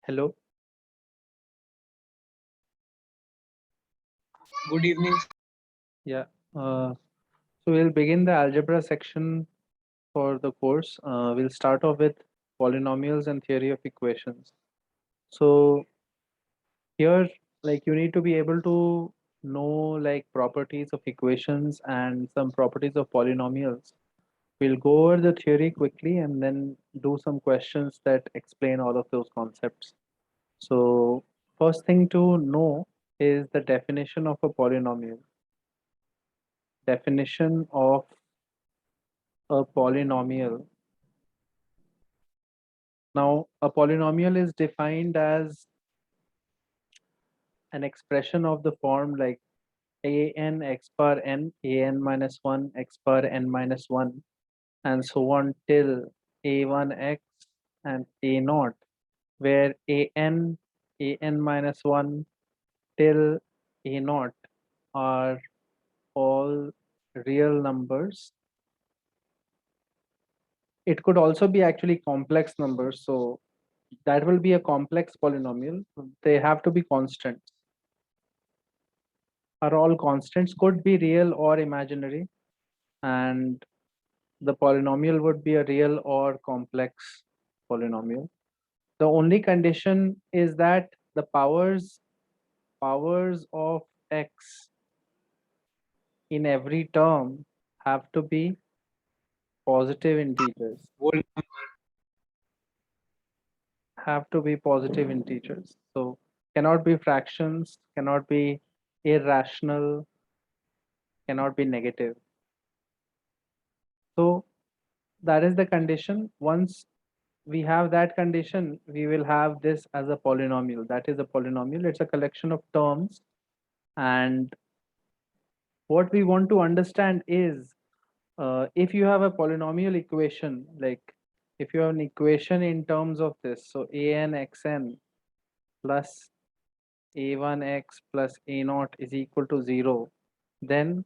Hello. Good evening. Yeah. So we'll begin the algebra section for the course. We'll start off with polynomials and theory of equations. So here, like you need to be able to know like properties of equations and some properties of polynomials. We'll go over the theory quickly and then do some questions that explain all of those concepts. So first thing to know is the definition of a polynomial. Definition of a polynomial. Now, a polynomial is defined as an expression of the form like an x bar n, an minus 1, x bar n minus 1, and so on till a1x and a naught, where an minus 1 till a naught are all real numbers. It could also be actually complex numbers. So that will be a complex polynomial. They have to be constants. Are all constants, could be real or imaginary, and the polynomial would be a real or complex polynomial. The only condition is that the powers of x in every term have to be positive integers. Whole So cannot be fractions, cannot be irrational, cannot be negative. So that is the condition. Once we have that condition, we will have this as a polynomial. That is a polynomial. It's a collection of terms. And what we want to understand is if you have a polynomial equation, like if you have an equation in terms of this, so an xn plus a1x plus a naught is equal to 0, then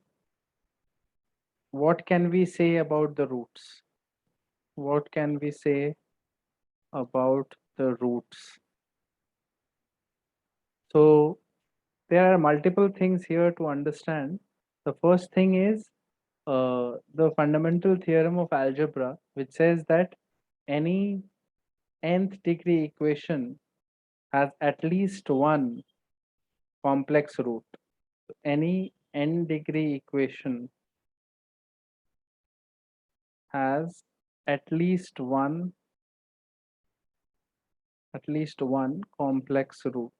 what can we say about the roots? What can we say about the roots? So there are multiple things here to understand. The first thing is the fundamental theorem of algebra, which says that any nth degree equation has at least one complex root. Any n degree equation has at least one complex root.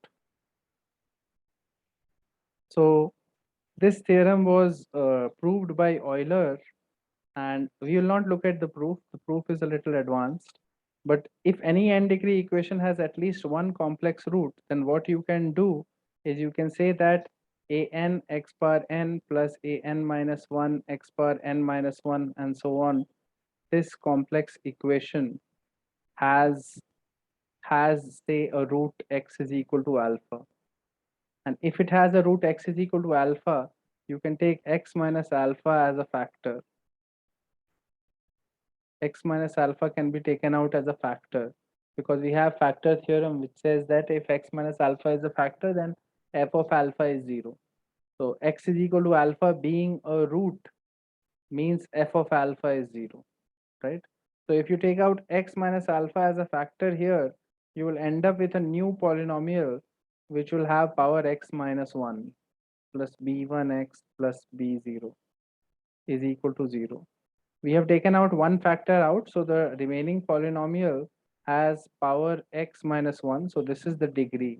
So this theorem was proved by Euler, and we will not look at the proof. The proof is a little advanced. But if any n degree equation has at least one complex root, then what you can do is you can say that an x bar n plus an minus 1 x bar n minus 1 and so on, this complex equation has say a root x is equal to alpha. And if it has a root x is equal to alpha, you can take x minus alpha as a factor. X minus alpha can be taken out as a factor because we have factor theorem which says that if x minus alpha is a factor, then f of alpha is 0. So x is equal to alpha being a root means f of alpha is 0, right? So if you take out x minus alpha as a factor here, you will end up with a new polynomial which will have power x minus 1 plus b1x plus b0 is equal to 0. We have taken out one factor out, so the remaining polynomial has power x minus 1. So this is the degree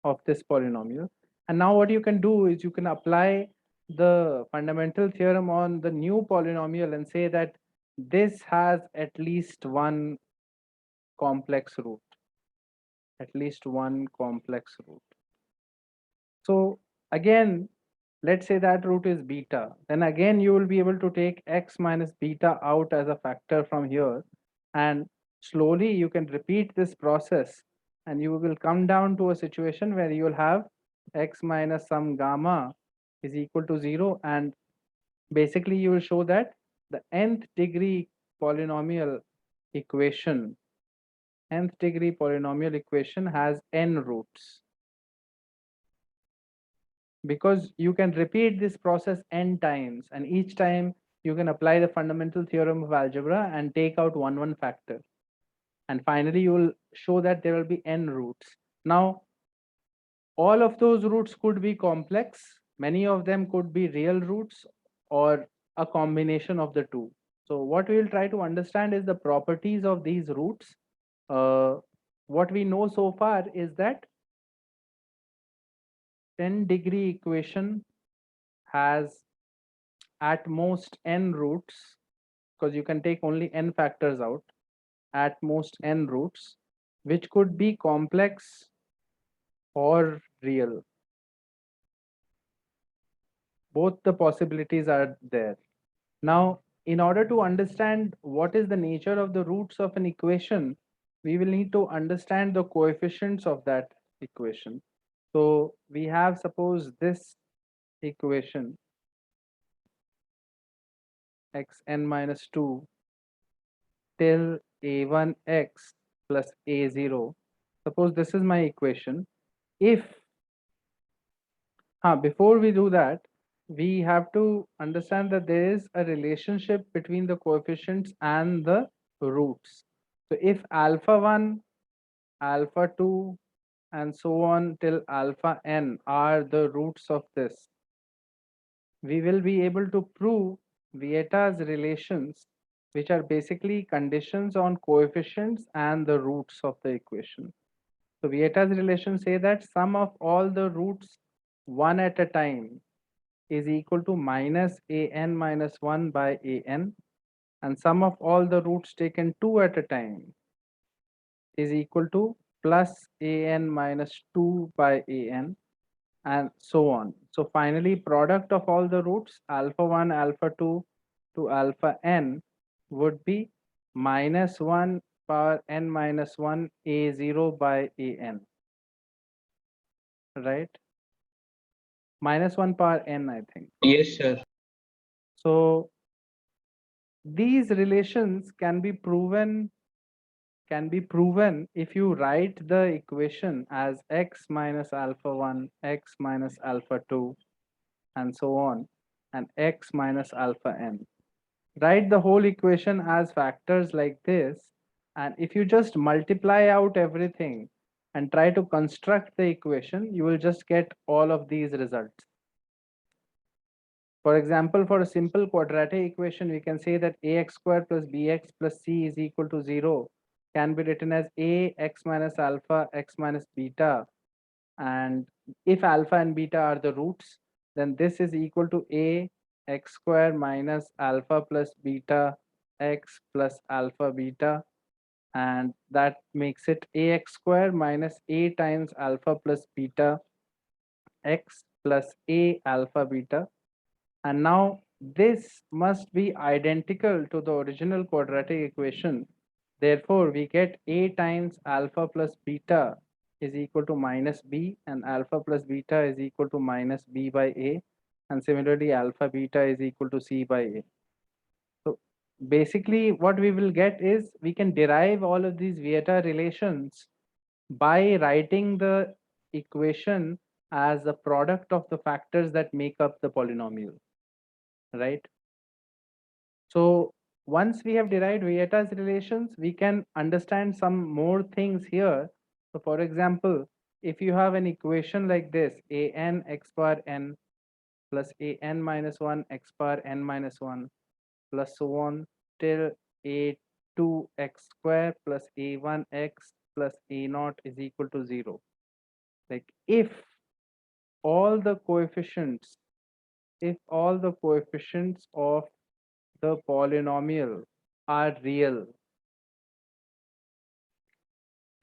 of this polynomial. And now what you can do is you can apply the fundamental theorem on the new polynomial and say that this has at least one complex root. At least one complex root. So again, let's say that root is beta. Then again, you will be able to take x minus beta out as a factor from here. And slowly you can repeat this process and you will come down to a situation where you will have x minus some gamma is equal to 0. And basically you will show that the nth degree polynomial equation nth degree polynomial equation has n roots, because you can repeat this process n times, and each time you can apply the fundamental theorem of algebra and take out one factor, and finally you will show that there will be n roots. Now all of those roots could be complex, many of them could be real roots, or a combination of the two. So what we will try to understand is the properties of these roots. What we know so far is that 10 degree equation has at most n roots, because you can take only n factors out, at most n roots, which could be complex or real. Both the possibilities are there. Now, in order to understand what is the nature of the roots of an equation, we will need to understand the coefficients of that equation. So we have, suppose, this equation xn minus 2 till a1x plus a0. Suppose this is my equation. If before we do that, we have to understand that there is a relationship between the coefficients and the roots. So if alpha 1, alpha 2, and so on till alpha n are the roots of this, we will be able to prove Vieta's relations, which are basically conditions on coefficients and the roots of the equation. So Vieta's relations say that sum of all the roots one at a time is equal to minus an minus 1 by an, and sum of all the roots taken 2 at a time is equal to plus an minus 2 by an, and so on. So finally, product of all the roots alpha 1, alpha 2 to alpha n would be minus 1 power n minus 1 a0 by an, right? Minus 1 power n, I think. Yes, sir. So these relations can be proven if you write the equation as x minus alpha 1, x minus alpha 2, and so on, and x minus alpha n. Write the whole equation as factors like this, and if you just multiply out everything and try to construct the equation, you will just get all of these results. For example, for a simple quadratic equation, we can say that ax squared plus bx plus c is equal to 0 can be written as a x minus alpha x minus beta, and if alpha and beta are the roots, then this is equal to a x square minus alpha plus beta x plus alpha beta, and that makes it ax square minus a times alpha plus beta x plus a alpha beta. And now this must be identical to the original quadratic equation. Therefore, we get a times alpha plus beta is equal to minus b, and alpha plus beta is equal to minus b by a, and similarly alpha beta is equal to c by a. So basically what we will get is we can derive all of these Vieta relations by writing the equation as the product of the factors that make up the polynomial, right? So once we have derived Vieta's relations, we can understand some more things here. So for example, if you have an equation like this, an x bar n plus an minus 1 x bar n minus 1 plus so on till a2x square plus a1x plus a naught is equal to 0. Like if all the coefficients, of the polynomial are real,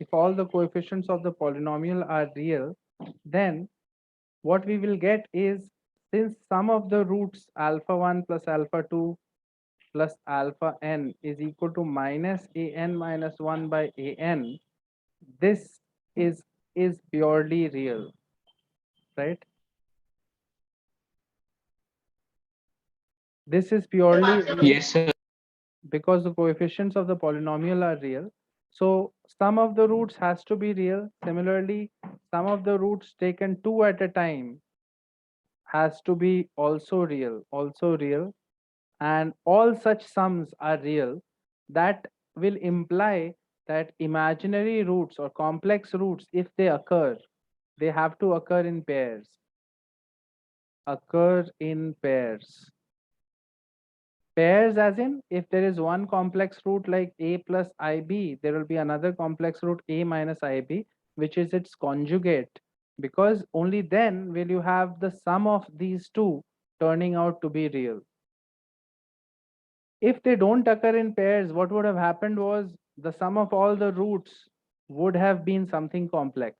if all the coefficients of the polynomial are real, then what we will get is, since sum of the roots alpha 1 plus alpha 2 plus alpha n is equal to minus an minus 1 by an, this is purely real, right? This is purely real Yes, sir. because the coefficients of the polynomial are real. So sum of the roots has to be real. Similarly, sum of the roots taken two at a time has to be also real, and all such sums are real. That will imply that imaginary roots or complex roots, if they occur, they have to occur in pairs. Occur in pairs. Pairs as in, if there is one complex root like a plus ib, there will be another complex root a minus ib, which is its conjugate, because only then will you have the sum of these two turning out to be real. If they don't occur in pairs, what would have happened was the sum of all the roots would have been something complex.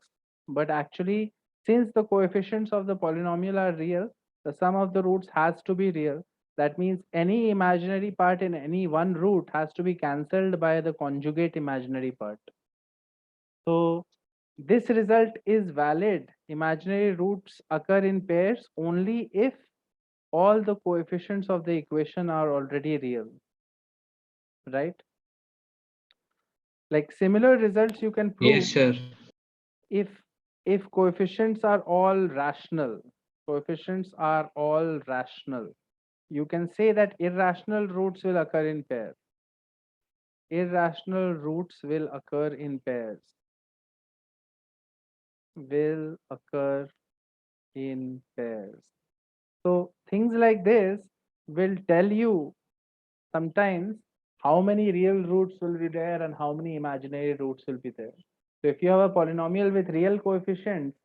But actually, since the coefficients of the polynomial are real, the sum of the roots has to be real. That means any imaginary part in any one root has to be cancelled by the conjugate imaginary part. So this result is valid. Imaginary roots occur in pairs only if all the coefficients of the equation are already real, right? Like similar results you can Yes, prove sir. if coefficients are all rational. Coefficients are all rational. You can say that irrational roots will occur in pairs. Irrational roots will occur in pairs. Will occur in pairs. So things like this will tell you sometimes how many real roots will be there and how many imaginary roots will be there. So if you have a polynomial with real coefficients,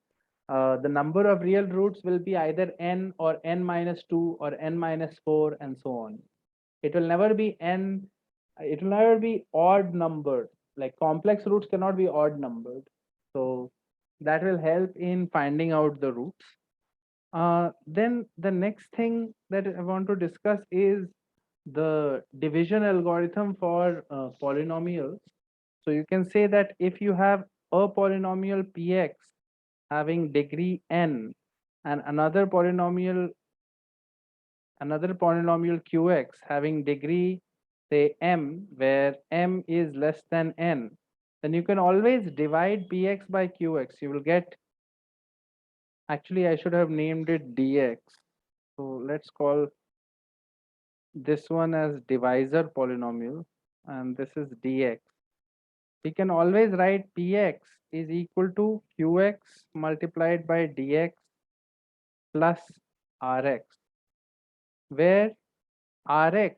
the number of real roots will be either n or n minus 2 or n minus 4 and so on. It will never be n, it will never be odd numbered. Like complex roots cannot be odd numbered. So that will help in finding out the roots. Then the next thing that I want to discuss is the division algorithm for polynomials. So you can say that if you have a polynomial px having degree n and another polynomial qx having degree say m, where m is less than n, then you can always divide px by qx. You will get, actually I should have named it dx. So let's call this one as divisor polynomial and this is dx. We can always write px is equal to qx multiplied by dx plus rx, where rx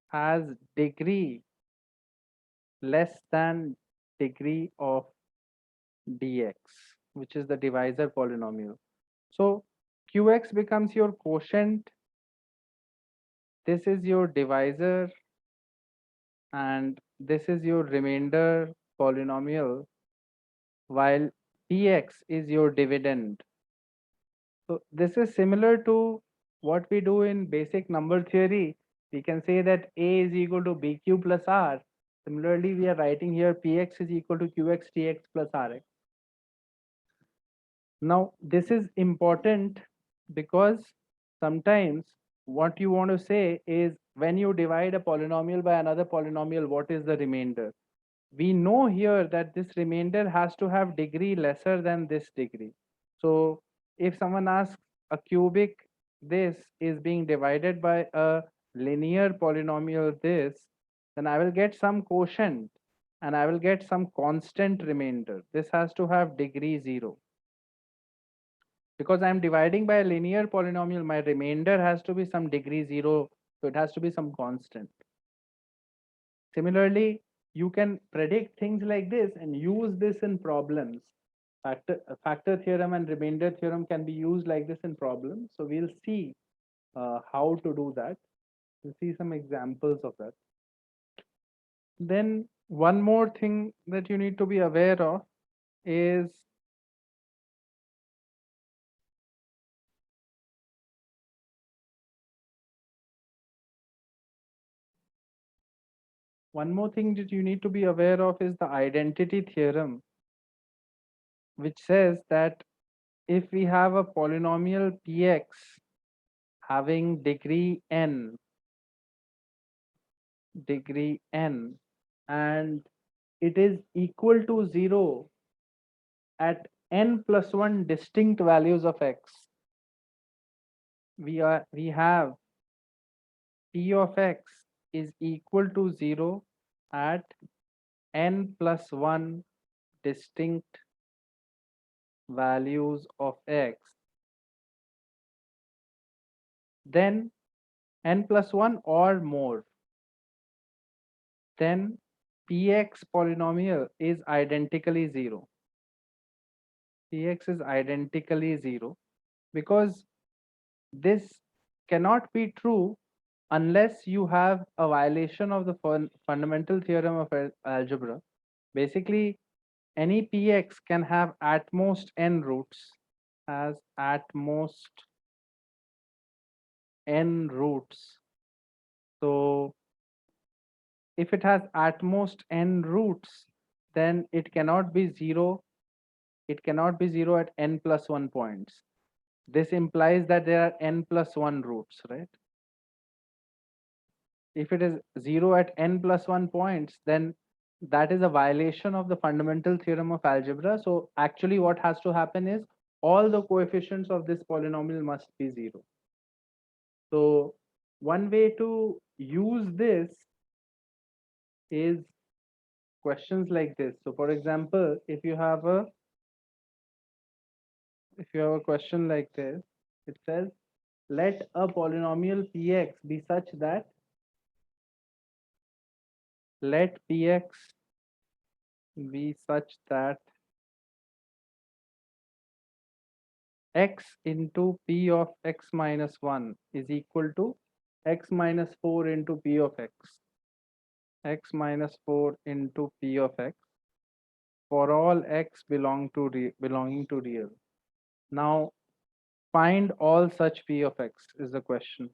has degree less than degree of dx, which is the divisor polynomial. So qx becomes your quotient, this is your divisor, and this is your remainder polynomial, while px is your dividend. So this is similar to what we do in basic number theory. We can say that a is equal to bq plus r. Similarly, we are writing here px is equal to qx dx plus rx. Now, this is important because sometimes what you want to say is when you divide a polynomial by another polynomial, what is the remainder? We know here that this remainder has to have degree lesser than this degree. So if someone asks a cubic this is being divided by a linear polynomial this, then I will get some quotient and I will get some constant remainder. This has to have degree 0. Because I'm dividing by a linear polynomial, my remainder has to be some degree 0, so it has to be some constant. Similarly, you can predict things like this and use this in problems. Factor theorem and remainder theorem can be used like this in problems. So we'll see how to do that. We'll see some examples of that. Then one more thing that you need to be aware of is one more thing that you need to be aware of is the identity theorem, which says that if we have a polynomial px having degree n, and it is equal to 0 at n plus 1 distinct values of x. We have p of x is equal to 0 at n plus 1 distinct values of x, then n plus 1 or more, then px polynomial is identically 0. Px is identically 0 because this cannot be true unless you have a violation of the fundamental theorem of algebra. Basically, any px can have at most n roots, has at most n roots. So if it has at most n roots, then it cannot be 0. It cannot be 0 at n plus 1 points. This implies that there are n plus 1 roots, right? If it is 0 at n plus 1 points, then that is a violation of the fundamental theorem of algebra. So actually what has to happen is all the coefficients of this polynomial must be 0. So one way to use this is questions like this. So for example, if you have a question like this, it says let a polynomial px be such that let px be such that x into p of x minus 1 is equal to x minus 4 into p of x minus 4 into p of x for all x belonging to real. Now find all such p of x is the question.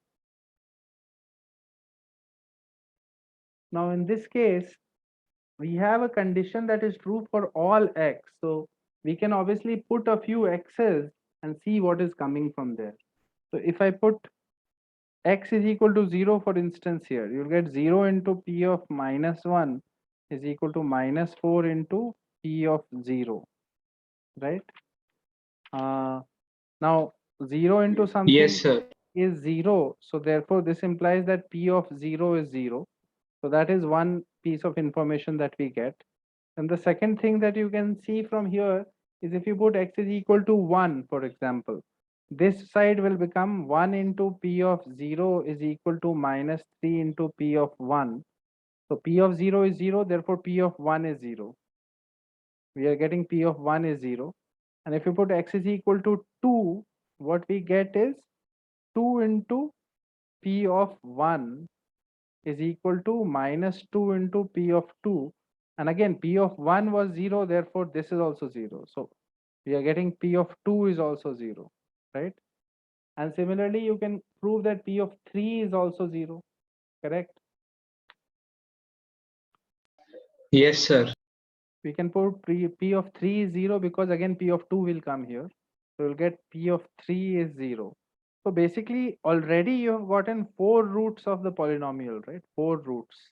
Now in this case, we have a condition that is true for all x. So we can obviously put a few x's and see what is coming from there. So if I put x is equal to 0, for instance, here, you'll get 0 into p of minus 1 is equal to minus 4 into p of 0, right? Now 0 into something Yes, sir. is 0. So therefore, this implies that p of 0 is 0. So that is one piece of information that we get. And the second thing that you can see from here is if you put x is equal to 1, for example, this side will become 1 into p of 0 is equal to minus 3 into p of 1. So p of 0 is 0, therefore p of 1 is 0. We are getting p of 1 is 0. And if you put x is equal to 2, what we get is 2 into p of 1 is equal to minus 2 into p of 2. And again, p of 1 was 0, therefore this is also 0. So we are getting p of 2 is also 0, right? And similarly, you can prove that p of 3 is also 0, correct? Yes, sir. We can put p of 3 is 0 because again p of 2 will come here. So we'll get p of 3 is 0. So basically, already you have gotten 4 roots of the polynomial, right? 4 roots,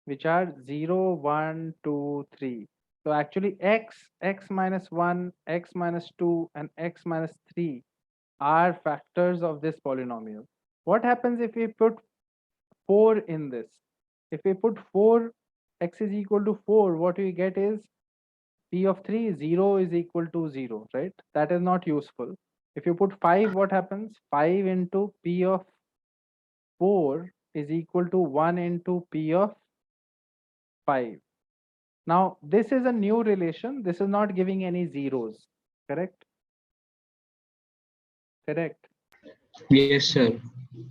which are 0, 1, 2, 3. So actually x minus 1, x minus 2, and x minus 3 are factors of this polynomial. What happens if we put 4 in this? If we put 4, x is equal to 4, what we get is p of 3, 0 is equal to 0, right? That is not useful. If you put 5, what happens? 5 into p of 4 is equal to 1 into p of 5. Now, this is a new relation. This is not giving any zeros, correct? Correct. Yes, sir.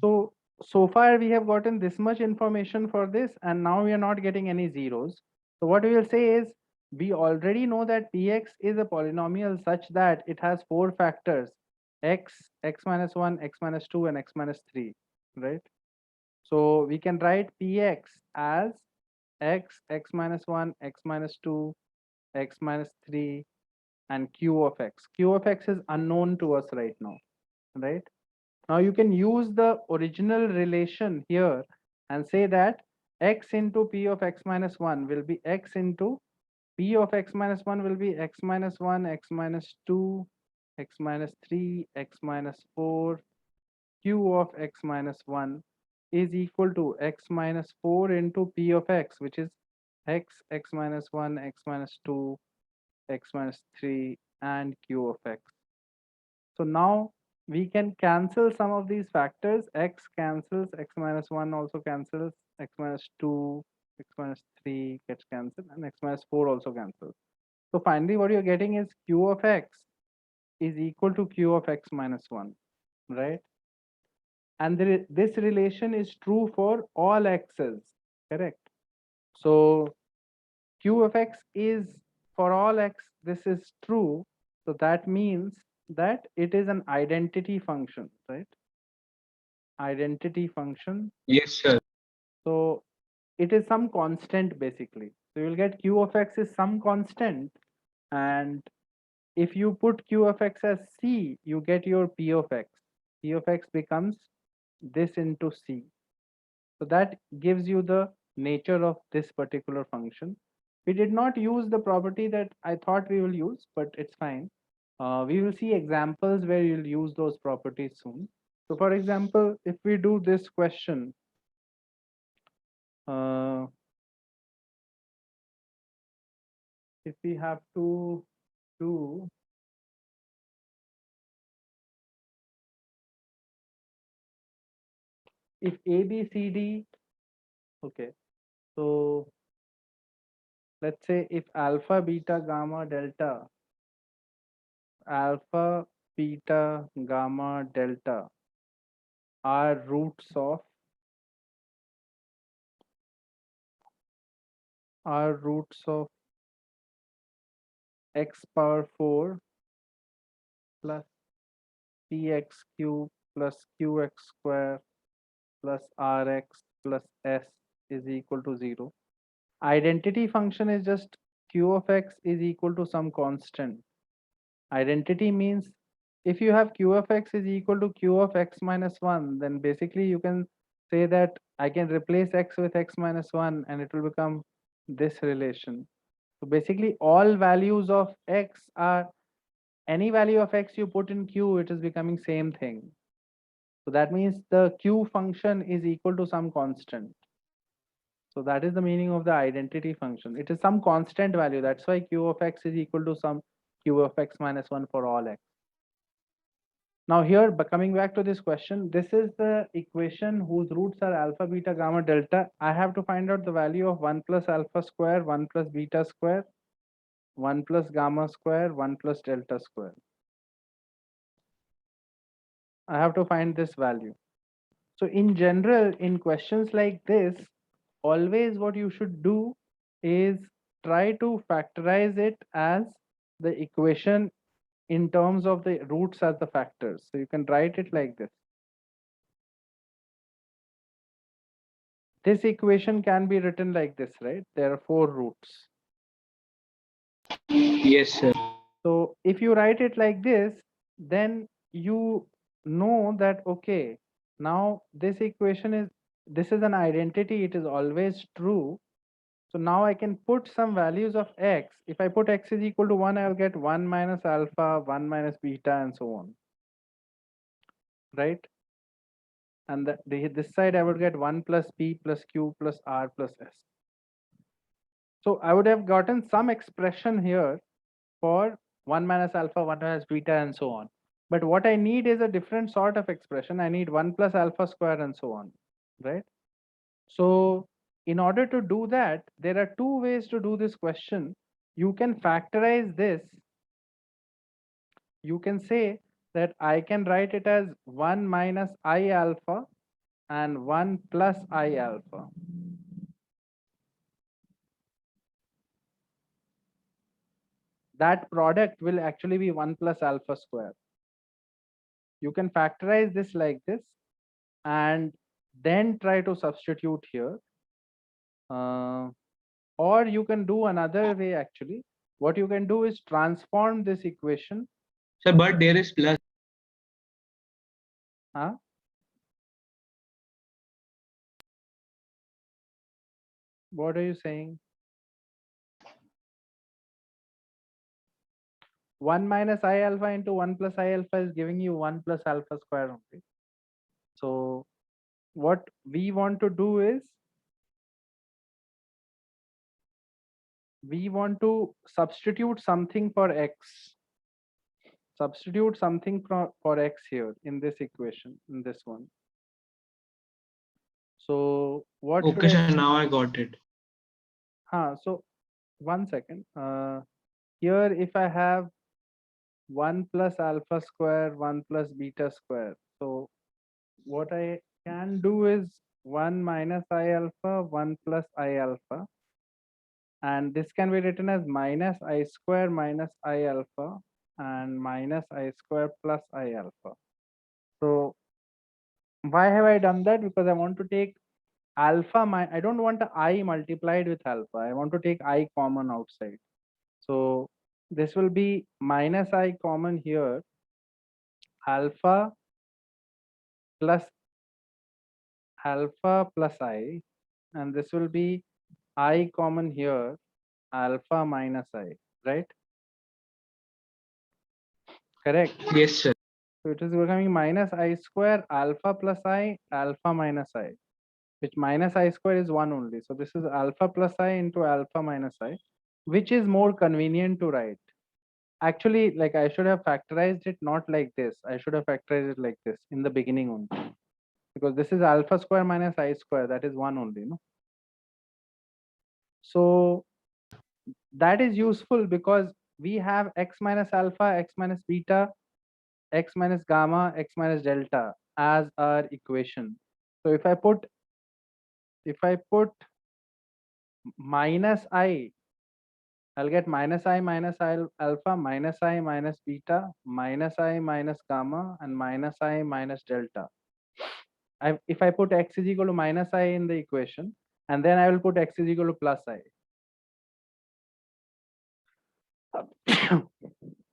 So far we have gotten this much information for this, and now we are not getting any zeros. So what we will say is, we already know that px is a polynomial such that it has 4 factors, x, x minus 1, x minus 2, and x minus 3, right? So we can write px as x, x minus 1, x minus 2, x minus 3, and q of x. Q of x is unknown to us right now, right? Now you can use the original relation here and say that x into p of x minus 1 will be x into P of x minus 1 will be x minus 1, x minus 2, x minus 3, x minus 4. Q of x minus 1 is equal to x minus 4 into P of x, which is x minus 1, x minus 2, x minus 3, and Q of x. So now we can cancel some of these factors. X cancels, x minus 1 also cancels, x minus 2, x minus 3 gets cancelled, and x minus 4 also cancels. So finally what you're getting is Q of x is equal to Q of x minus 1, right? And this relation is true for all x's, correct? So Q of x is for all x, this is true. So that means that it is an identity function, right? Identity function. Yes, sir. So it is some constant basically. So you'll get Q of x is some constant, and if you put Q of x as C, you get your P of x. P of x becomes this into C. So that gives you the nature of this particular function. We did not use the property that I thought we will use, but it's fine. We will see examples where you'll use those properties soon. So for example, if we do this question, uh, if we have to do if A, B, C, D, okay. So let's say if alpha, beta, gamma, alpha, beta, gamma, delta are roots of x power 4 plus px cube plus qx square plus rx plus s is equal to 0. Identity function is just q of x is equal to some constant. Identity means if you have q of x is equal to q of x minus 1, then basically you can say that I can replace x with x minus 1 and it will become this relation. So basically all values of x are any value of x you put in q, it is becoming same thing. So that means the q function is equal to some constant. So that is the meaning of the identity function. It is some constant value. That's why q of x is equal to some q of x minus 1 for all x. Now here, but coming back to this question, this is the equation whose roots are alpha, beta, gamma, delta. I have to find out the value of 1 plus alpha square, 1 plus beta square, 1 plus gamma square, 1 plus delta square. I have to find this value. So in general, in questions like this, always what you should do is try to factorize it as the equation in terms of the roots as the factors. So you can write it like this. This equation can be written like this, right? There are 4 roots. Yes, sir. So if you write it like this, then you know that, okay, now this equation this is an identity, it is always true. So now I can put some values of x. If I put x is equal to 1, I'll get 1 minus alpha, 1 minus beta, and so on, right? And this side I would get 1 plus p plus q plus r plus s. So I would have gotten some expression here for 1 minus alpha, 1 minus beta, and so on. But what I need is a different sort of expression. I need 1 plus alpha square and so on, right? So in order to do that, there are 2 ways to do this question. You can factorize this. You can say that I can write it as 1 minus I alpha and 1 plus I alpha. That product will actually be 1 plus alpha square. You can factorize this like this and then try to substitute here. Or you can do another way actually. What you can do is transform this equation. Sir, but there is plus. Huh? What are you saying? 1 minus I alpha into 1 plus I alpha is giving you 1 plus alpha square only. So what we want to do is we want to substitute something for x. Substitute something for x here in this equation, in this one. So what should Okay, sir, now I got it. so 1 second. Here if I have 1 plus alpha square, 1 plus beta square. So what I can do is 1 minus I alpha, 1 plus I alpha. And this can be written as minus I square minus I alpha and minus I square plus I alpha. So why have I done that? Because I want to take alpha, I don't want the I multiplied with alpha. I want to take I common outside. So this will be minus I common here, alpha plus I, and this will be I common here, alpha minus I, right? Correct. Yes, sir. So it is becoming minus I square alpha plus I, alpha minus I, which minus I square is 1 only. So this is alpha plus I into alpha minus I, which is more convenient to write. Actually, like I should have factorized it not like this. I should have factorized it like this in the beginning only. Because this is alpha square minus I square, that is 1 only, no? So that is useful because we have x minus alpha, x minus beta, x minus gamma, x minus delta as our equation. So if I put minus I, I'll get minus I minus alpha, minus I minus beta, minus I minus gamma, and minus I minus delta. If I put x is equal to minus I in the equation, and then I will put x is equal to plus I.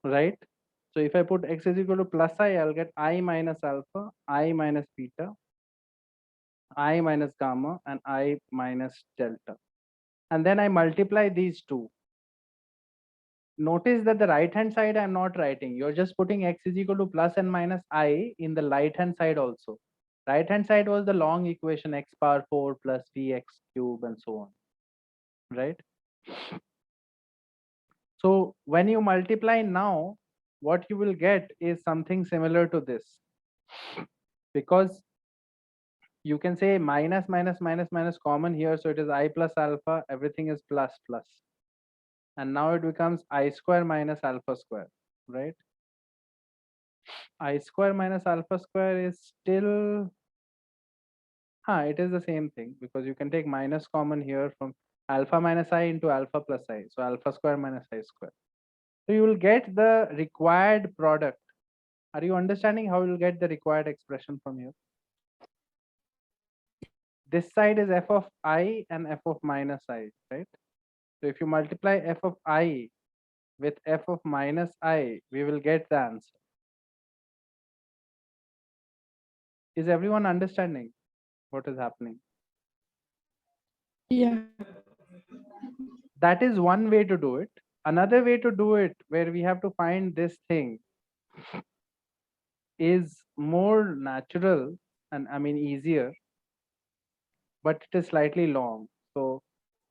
Right? So if I put x is equal to plus I, I'll get I minus alpha, I minus beta, I minus gamma, and I minus delta. And then I multiply these two. Notice that the right hand side I'm not writing. You're just putting x is equal to plus and minus I in the right hand side also. Right hand side was the long equation x power 4 plus bx cube and so on. Right? So when you multiply now, what you will get is something similar to this. Because you can say minus minus minus minus common here, so it is I plus alpha, everything is plus plus. And now it becomes I square minus alpha square, right? I square minus alpha square is still, it is the same thing because you can take minus common here from alpha minus I into alpha plus I. So alpha square minus I square. So you will get the required product. Are you understanding how you will get the required expression from here? This side is f of I and f of minus I, right? So if you multiply f of I with f of minus I, we will get the answer. Is everyone understanding what is happening? Yeah. That is one way to do it. Another way to do it, where we have to find this thing, is more natural and I mean easier, but it is slightly long. So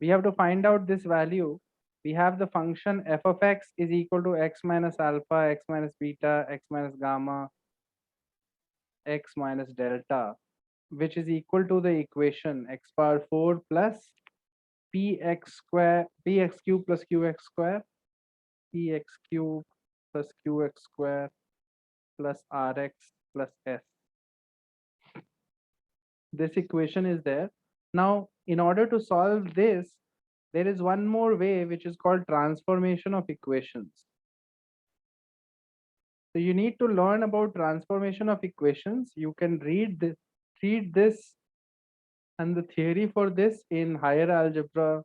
we have to find out this value. We have the function f of x is equal to x minus alpha, x minus beta, x minus gamma, x minus delta, which is equal to the equation x power 4 plus px square, px cube plus qx square, px cube plus qx square plus rx plus s. This equation is there. Now, in order to solve this, there is one more way which is called transformation of equations. So you need to learn about transformation of equations. You can read this and the theory for this in higher algebra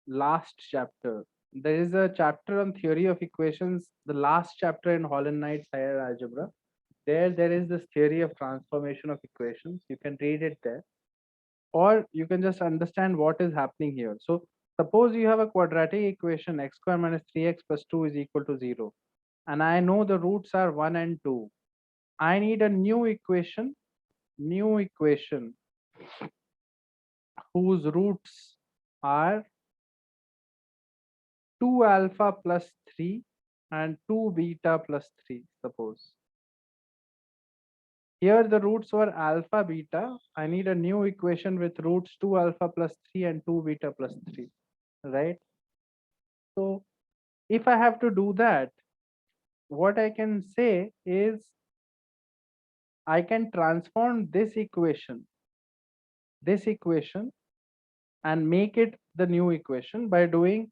last chapter. There is a chapter on theory of equations, the last chapter in Holland Knight's higher algebra. There is this theory of transformation of equations. You can read it there. Or you can just understand what is happening here. So Suppose you have a quadratic equation x square minus 3x plus 2 is equal to 0. And I know the roots are 1 and 2. I need a new equation whose roots are 2 alpha plus 3 and 2 beta plus 3, suppose. Here the roots were alpha beta. I need a new equation with roots 2 alpha plus 3 and 2 beta plus 3, right? So if I have to do that, what I can say is I can transform this equation and make it the new equation by doing,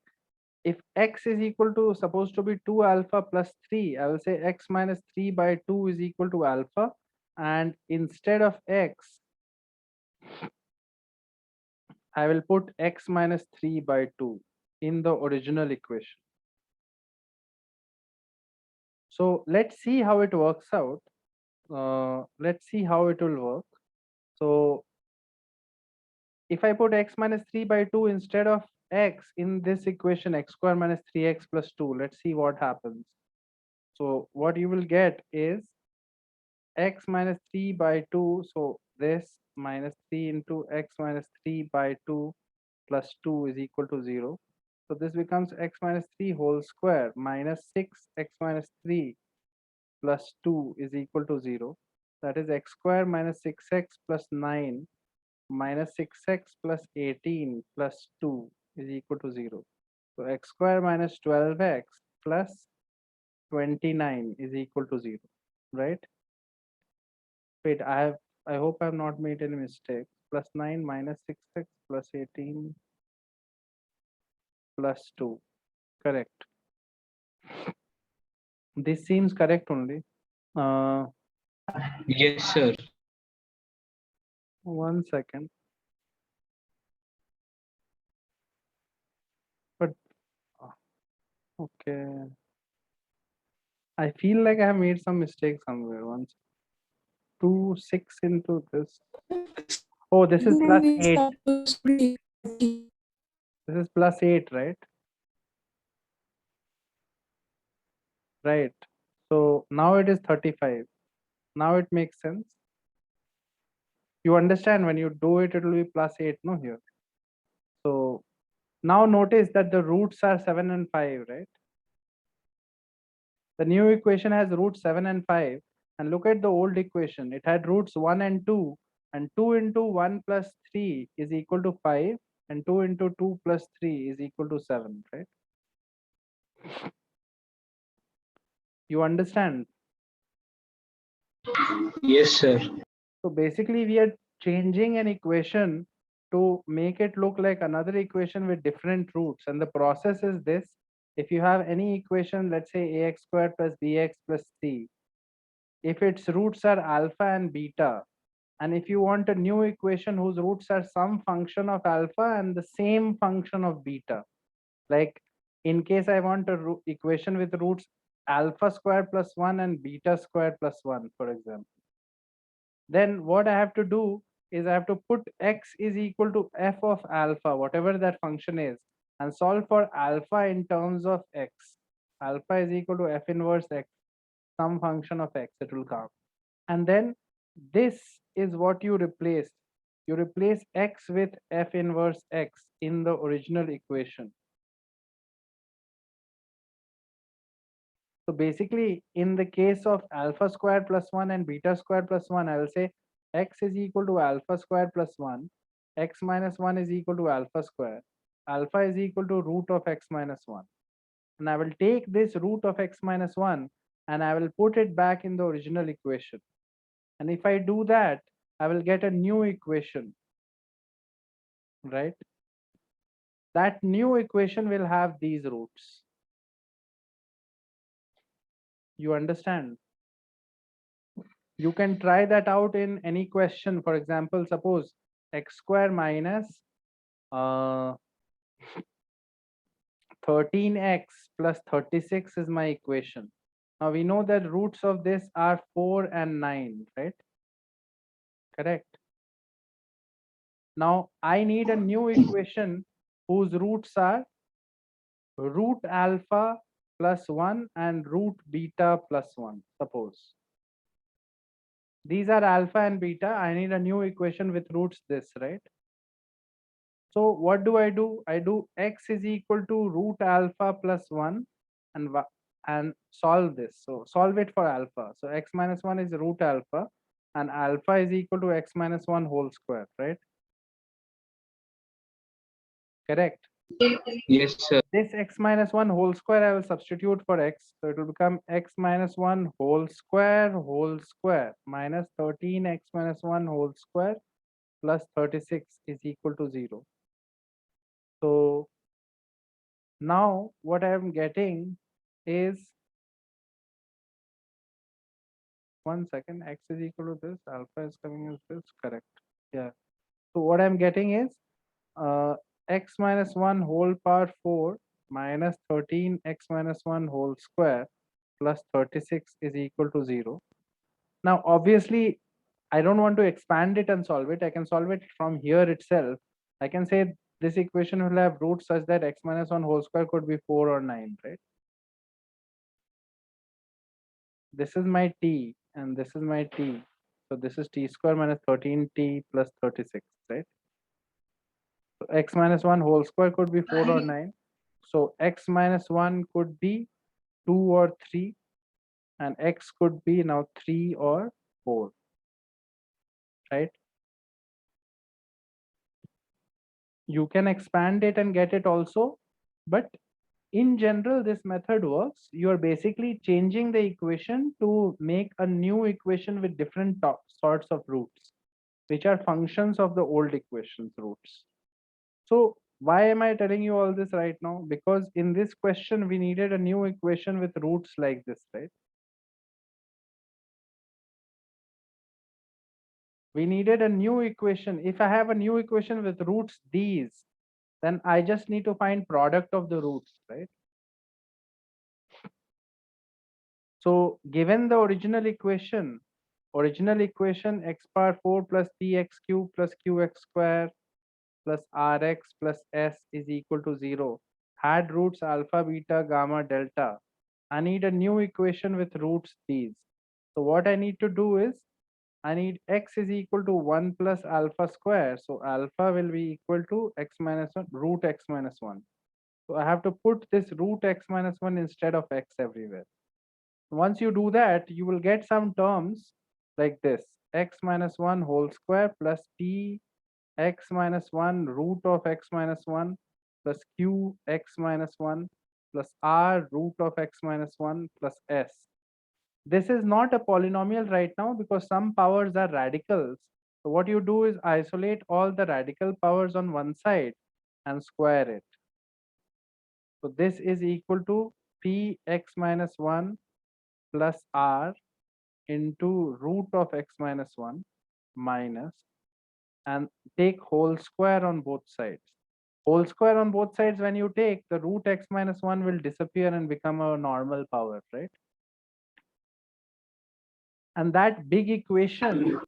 if x is equal to supposed to be 2 alpha plus 3, I will say x minus 3 by 2 is equal to alpha, and instead of x I will put x minus 3 by 2 in the original equation. So let's see how it works out. Let's see how it will work. So if I put x minus 3 by 2 instead of x in this equation, x square minus 3x plus 2, let's see what happens. So what you will get is x minus 3 by 2. So this minus 3 into x minus 3 by 2 plus 2 is equal to 0. So this becomes x minus 3 whole square minus 6x minus 3 plus 2 is equal to 0. That is x square minus 6x plus 9 minus 6x plus 18 plus 2 is equal to 0. So x square minus 12x plus 29 is equal to 0, right? Wait, I hope I have not made any mistake. Plus 9 minus 6x plus 18 plus 2. Correct. This seems correct only. Yes, sir. 1 second. But okay. I feel like I have made some mistake somewhere. Once 2 6 into this. Oh, this is plus 8. This is plus 8, right? Right. So now it is 35. Now it makes sense. You understand when you do it, it will be plus 8, no, here. So now notice that the roots are 7 and 5, right? The new equation has roots 7 and 5. And look at the old equation. It had roots 1 and 2. And 2 into 1 plus 3 is equal to 5. And 2 into 2 plus 3 is equal to 7, right? You understand? Yes, sir. So basically we are changing an equation to make it look like another equation with different roots. And the process is this. If you have any equation, let's say ax squared plus bx plus c, if its roots are alpha and beta, and if you want a new equation whose roots are some function of alpha and the same function of beta, like in case I want a equation with roots alpha squared plus 1 and beta squared plus 1, for example, then what I have to do is I have to put x is equal to f of alpha, whatever that function is, and solve for alpha in terms of x. Alpha is equal to f inverse x, some function of x, it will come. And then this is what you replace. You replace x with f inverse x in the original equation. So basically, in the case of alpha squared plus 1 and beta squared plus 1, I will say x is equal to alpha squared plus 1, x minus 1 is equal to alpha square, alpha is equal to root of x minus 1. And I will take this root of x minus 1 and I will put it back in the original equation. And if I do that, I will get a new equation, right? That new equation will have these roots. You understand? You can try that out in any question. For example, suppose x square minus 13x plus 36 is my equation. Now we know that roots of this are 4 and 9, right? Correct. Now I need a new equation whose roots are root alpha plus 1 and root beta plus 1, suppose. These are alpha and beta. I need a new equation with roots this, right? So what do? I do x is equal to root alpha plus 1 and and solve this. So solve it for alpha. So x minus 1 is root alpha and alpha is equal to x minus 1 whole square, right? Correct. Yes, sir. This x minus 1 whole square I will substitute for x. So it will become x minus 1 whole square minus 13x minus 1 whole square plus 36 is equal to 0. So now what I am getting is, one second, x is equal to this, alpha is coming as this, correct. Yeah. So what I'm getting is x minus 1 whole power 4 minus 13x minus 1 whole square plus 36 is equal to 0. Now, obviously, I don't want to expand it and solve it. I can solve it from here itself. I can say this equation will have roots such that x minus 1 whole square could be 4 or 9, right? This is my t and this is my t. So this is t square minus 13t plus 36, right? So x minus 1 whole square could be 4 or 9. So x minus 1 could be 2 or 3 and x could be now 3 or 4, right? You can expand it and get it also, but in general this method works. You are basically changing the equation to make a new equation with different sorts of roots, which are functions of the old equation's roots. So why am I telling you all this right now? Because in this question we needed a new equation with roots like this, right? We needed a new equation. If I have a new equation with roots these, then I just need to find product of the roots, right? So given the original equation x power 4 plus px cube plus qx square plus rx plus s is equal to 0 had roots alpha, beta, gamma, delta. I need a new equation with roots these. So what I need to do is I need x is equal to 1 plus alpha square. So alpha will be equal to x minus 1 root x minus 1. So I have to put this root x minus 1 instead of x everywhere. Once you do that, you will get some terms like this: x minus 1 whole square plus p x minus 1 root of x minus 1 plus q x minus 1 plus r root of x minus 1 plus s. This is not a polynomial right now because some powers are radicals. So what you do is isolate all the radical powers on one side and square it. So this is equal to p x minus 1 plus r into root of x minus 1 minus, and take whole square on both sides. Whole square on both sides, when you take, the root x minus 1 will disappear and become a normal power, right? And that big equation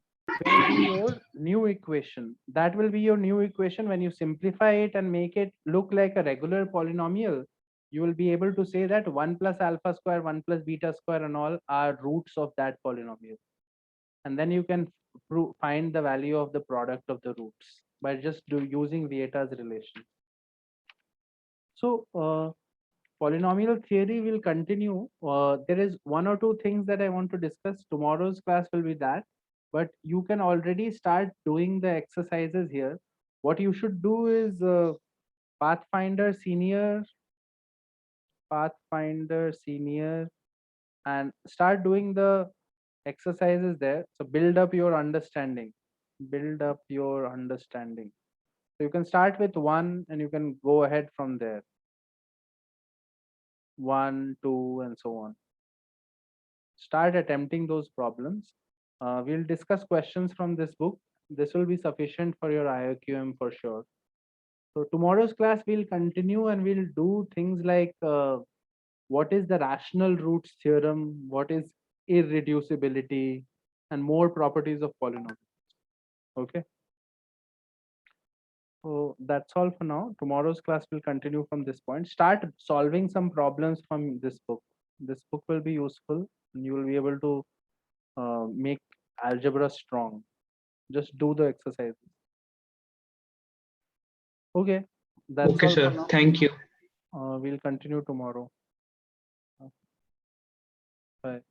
will be your new equation. That will be your new equation. When you simplify it and make it look like a regular polynomial, you will be able to say that 1 plus alpha square, 1 plus beta square and all are roots of that polynomial. And then you can find the value of the product of the roots by just using Vieta's relation. So polynomial theory will continue. There is one or two things that I want to discuss. Tomorrow's class will be that, but you can already start doing the exercises here. What you should do is Pathfinder Senior, and start doing the exercises there. So build up your understanding. Build up your understanding. So you can start with 1 and you can go ahead from there. 1, 2, and so on. Start attempting those problems. We'll discuss questions from this book. This will be sufficient for your IOQM for sure. So tomorrow's class we'll continue and we'll do things like what is the rational roots theorem, what is irreducibility, and more properties of polynomials. Okay. So that's all for now. Tomorrow's class will continue from this point. Start solving some problems from this book. This book will be useful and you will be able to make algebra strong. Just do the exercises. Okay, that's Okay, all for sir. now. Thank you. We'll continue tomorrow. Bye.